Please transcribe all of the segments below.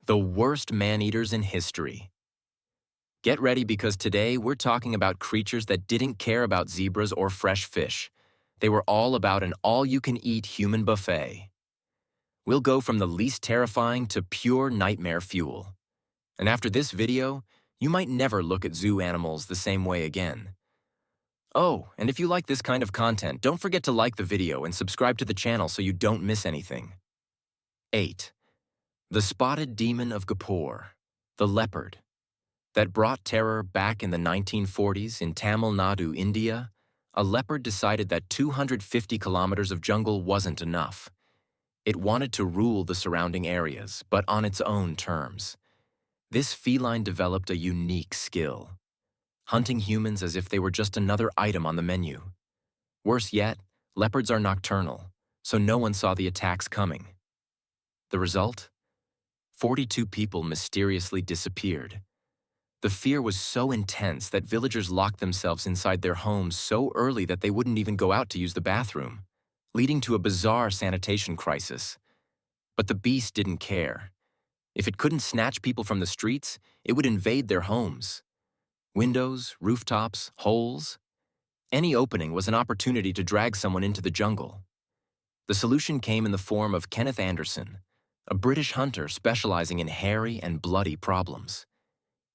The worst man-eaters in history. Get ready because today we're talking about creatures that didn't care about zebras or fresh fish. They were all about an all-you-can-eat human buffet. We'll go from the least terrifying to pure nightmare fuel. And after this video, you might never look at zoo animals the same way again. Oh, and if you like this kind of content, don't forget to like the video and subscribe to the channel so you don't miss anything. 8. The spotted demon of Gapur, the leopard. That brought terror back in the 1940s in Tamil Nadu, India. A leopard decided that 250 kilometers of jungle wasn't enough. It wanted to rule the surrounding areas, but on its own terms. This feline developed a unique skill, hunting humans as if they were just another item on the menu. Worse yet, leopards are nocturnal, so no one saw the attacks coming. The result? 42 people mysteriously disappeared. The fear was so intense that villagers locked themselves inside their homes so early that they wouldn't even go out to use the bathroom, leading to a bizarre sanitation crisis. But the beast didn't care. If it couldn't snatch people from the streets, it would invade their homes. Windows, rooftops, holes. Any opening was an opportunity to drag someone into the jungle. The solution came in the form of Kenneth Anderson, a British hunter specializing in hairy and bloody problems.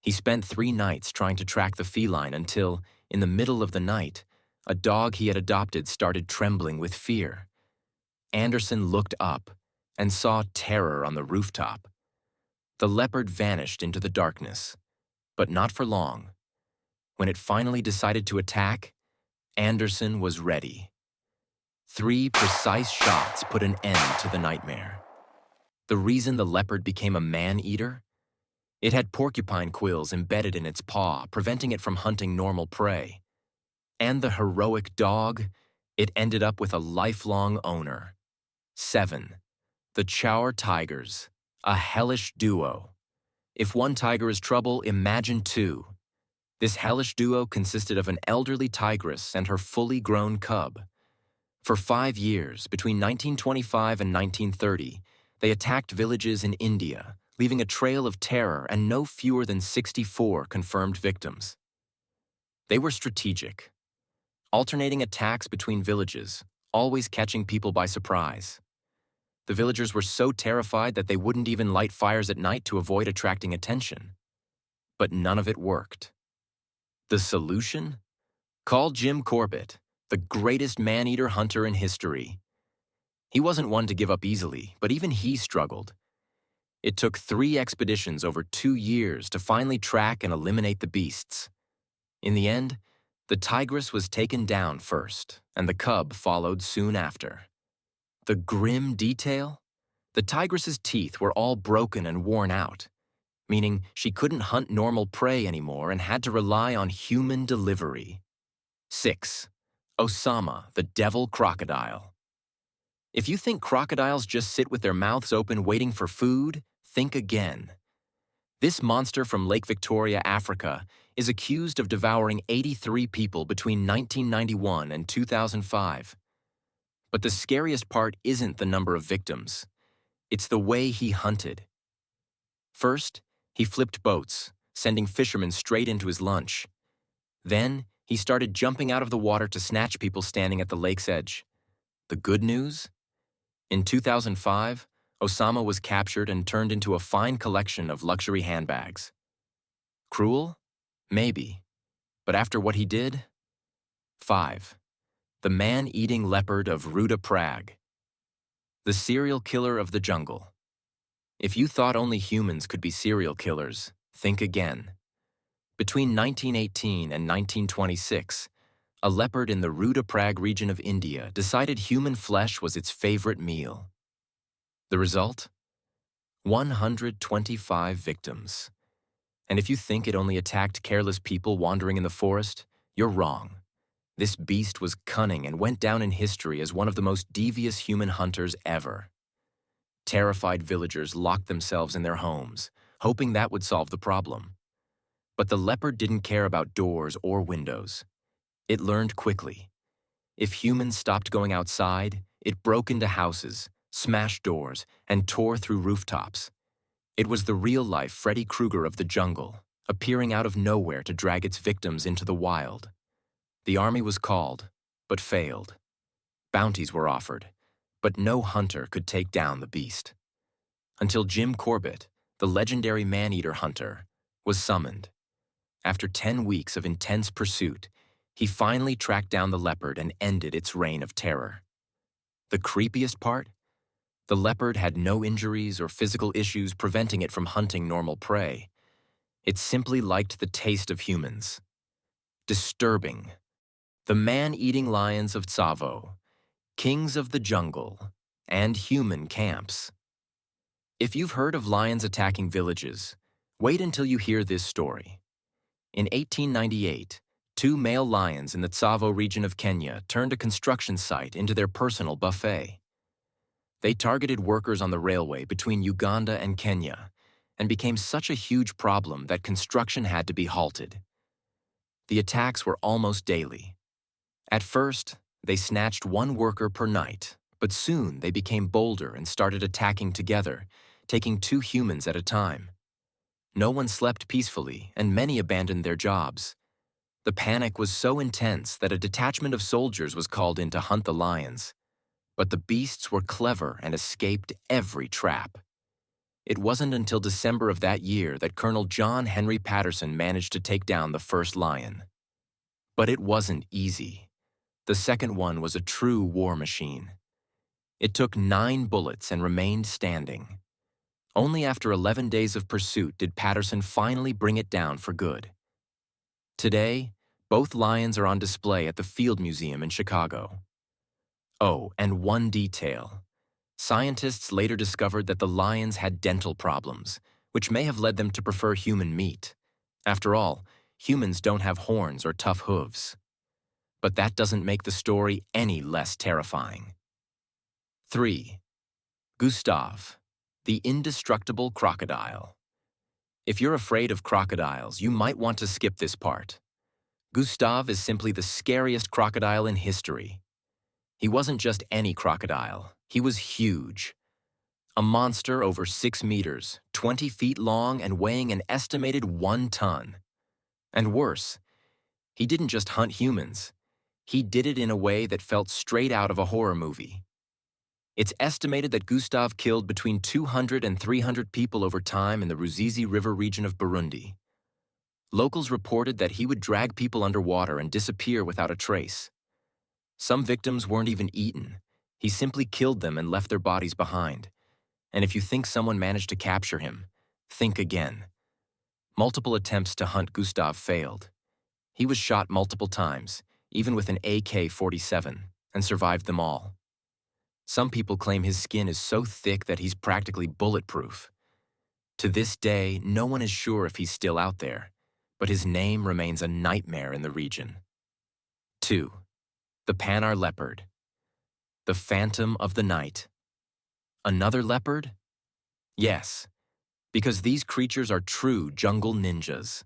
He spent 3 nights trying to track the feline until, in the middle of the night, a dog he had adopted started trembling with fear. Anderson looked up and saw terror on the rooftop. The leopard vanished into the darkness, but not for long. When it finally decided to attack, Anderson was ready. 3 precise shots put an end to the nightmare. The reason the leopard became a man-eater? It had porcupine quills embedded in its paw, preventing it from hunting normal prey. And the heroic dog? It ended up with a lifelong owner. 7. The Chow tigers, a hellish duo. If one tiger is trouble, imagine 2. This hellish duo consisted of an elderly tigress and her fully grown cub. For 5 years, between 1925 and 1930, they attacked villages in India, leaving a trail of terror and no fewer than 64 confirmed victims. They were strategic, alternating attacks between villages, always catching people by surprise. The villagers were so terrified that they wouldn't even light fires at night to avoid attracting attention. But none of it worked. The solution? Call Jim Corbett, the greatest man-eater hunter in history. He wasn't one to give up easily, but even he struggled. It took 3 expeditions over 2 years to finally track and eliminate the beasts. In the end, the tigress was taken down first, and the cub followed soon after. The grim detail? The tigress's teeth were all broken and worn out, meaning she couldn't hunt normal prey anymore and had to rely on human delivery. 6. Osama, the devil crocodile. If you think crocodiles just sit with their mouths open waiting for food, think again. This monster from Lake Victoria, Africa, is accused of devouring 83 people between 1991 and 2005. But the scariest part isn't the number of victims. It's the way he hunted. First, he flipped boats, sending fishermen straight into his lunch. Then, he started jumping out of the water to snatch people standing at the lake's edge. The good news? In 2005, Osama was captured and turned into a fine collection of luxury handbags. Cruel? Maybe. But after what he did? 5. The man-eating leopard of Rudraprag. The serial killer of the jungle. If you thought only humans could be serial killers, think again. Between 1918 and 1926, a leopard in the Rudraprag region of India decided human flesh was its favorite meal. The result? 125 victims. And if you think it only attacked careless people wandering in the forest, you're wrong. This beast was cunning and went down in history as one of the most devious human hunters ever. Terrified villagers locked themselves in their homes, hoping that would solve the problem. But the leopard didn't care about doors or windows. It learned quickly. If humans stopped going outside, it broke into houses, smashed doors, and tore through rooftops. It was the real-life Freddy Krueger of the jungle, appearing out of nowhere to drag its victims into the wild. The army was called, but failed. Bounties were offered, but no hunter could take down the beast. Until Jim Corbett, the legendary man-eater hunter, was summoned. After 10 weeks of intense pursuit, he finally tracked down the leopard and ended its reign of terror. The creepiest part? The leopard had no injuries or physical issues preventing it from hunting normal prey. It simply liked the taste of humans. Disturbing. The man-eating lions of Tsavo, kings of the jungle, and human camps. If you've heard of lions attacking villages, wait until you hear this story. In 1898, 2 male lions in the Tsavo region of Kenya turned a construction site into their personal buffet. They targeted workers on the railway between Uganda and Kenya and became such a huge problem that construction had to be halted. The attacks were almost daily. At first, they snatched 1 worker per night, but soon they became bolder and started attacking together, taking 2 humans at a time. No one slept peacefully, and many abandoned their jobs. The panic was so intense that a detachment of soldiers was called in to hunt the lions. But the beasts were clever and escaped every trap. It wasn't until December of that year that Colonel John Henry Patterson managed to take down the first lion. But it wasn't easy. The second one was a true war machine. It took 9 bullets and remained standing. Only after 11 days of pursuit did Patterson finally bring it down for good. Today, both lions are on display at the Field Museum in Chicago. Oh, and one detail. Scientists later discovered that the lions had dental problems, which may have led them to prefer human meat. After all, humans don't have horns or tough hooves. But that doesn't make the story any less terrifying. 3. Gustave, the indestructible crocodile. If you're afraid of crocodiles, you might want to skip this part. Gustave is simply the scariest crocodile in history. He wasn't just any crocodile, he was huge. A monster over 6 meters, 20 feet long, and weighing an estimated 1 ton. And worse, he didn't just hunt humans. He did it in a way that felt straight out of a horror movie. It's estimated that Gustave killed between 200 and 300 people over time in the Ruzizi River region of Burundi. Locals reported that he would drag people underwater and disappear without a trace. Some victims weren't even eaten. He simply killed them and left their bodies behind. And if you think someone managed to capture him, think again. Multiple attempts to hunt Gustave failed. He was shot multiple times, even with an AK-47, and survived them all. Some people claim his skin is so thick that he's practically bulletproof. To this day, no one is sure if he's still out there, but his name remains a nightmare in the region. 2. The Panar leopard. The phantom of the night. Another leopard? Yes, because these creatures are true jungle ninjas.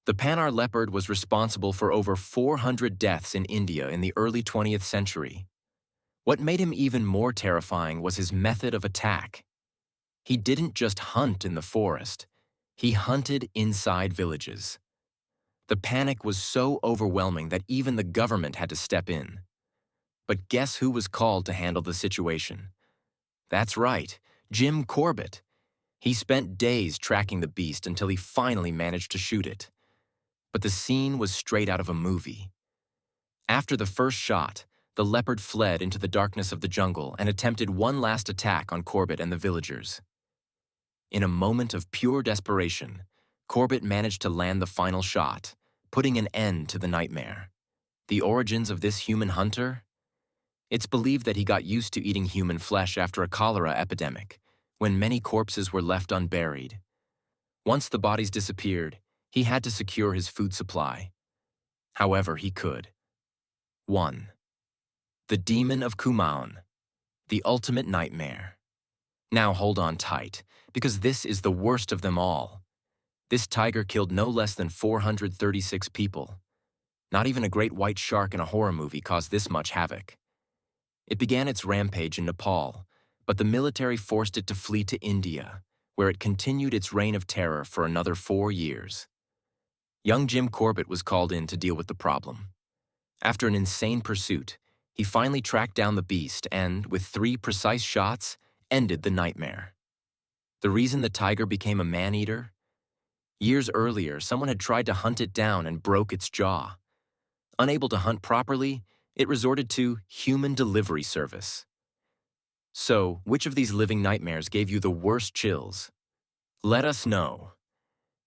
The Panar leopard was responsible for over 400 deaths in India in the early 20th century. What made him even more terrifying was his method of attack. He didn't just hunt in the forest, he hunted inside villages. The panic was so overwhelming that even the government had to step in. But guess who was called to handle the situation? That's right, Jim Corbett. He spent days tracking the beast until he finally managed to shoot it. But the scene was straight out of a movie. After the first shot, the leopard fled into the darkness of the jungle and attempted one last attack on Corbett and the villagers. In a moment of pure desperation, Corbett managed to land the final shot, putting an end to the nightmare. The origins of this human hunter? It's believed that he got used to eating human flesh after a cholera epidemic, when many corpses were left unburied. Once the bodies disappeared, he had to secure his food supply. However he could. 1. The Demon of Kumaun, the ultimate nightmare. Now hold on tight, because this is the worst of them all. This tiger killed no less than 436 people. Not even a great white shark in a horror movie caused this much havoc. It began its rampage in Nepal, but the military forced it to flee to India, where it continued its reign of terror for another 4 years. Young Jim Corbett was called in to deal with the problem. After an insane pursuit, he finally tracked down the beast and, with 3 precise shots, ended the nightmare. The reason the tiger became a man-eater? Years earlier, someone had tried to hunt it down and broke its jaw. Unable to hunt properly, it resorted to human delivery service. So, which of these living nightmares gave you the worst chills? Let us know.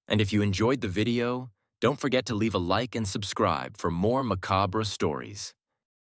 And if you enjoyed the video, don't forget to leave a like and subscribe for more macabre stories.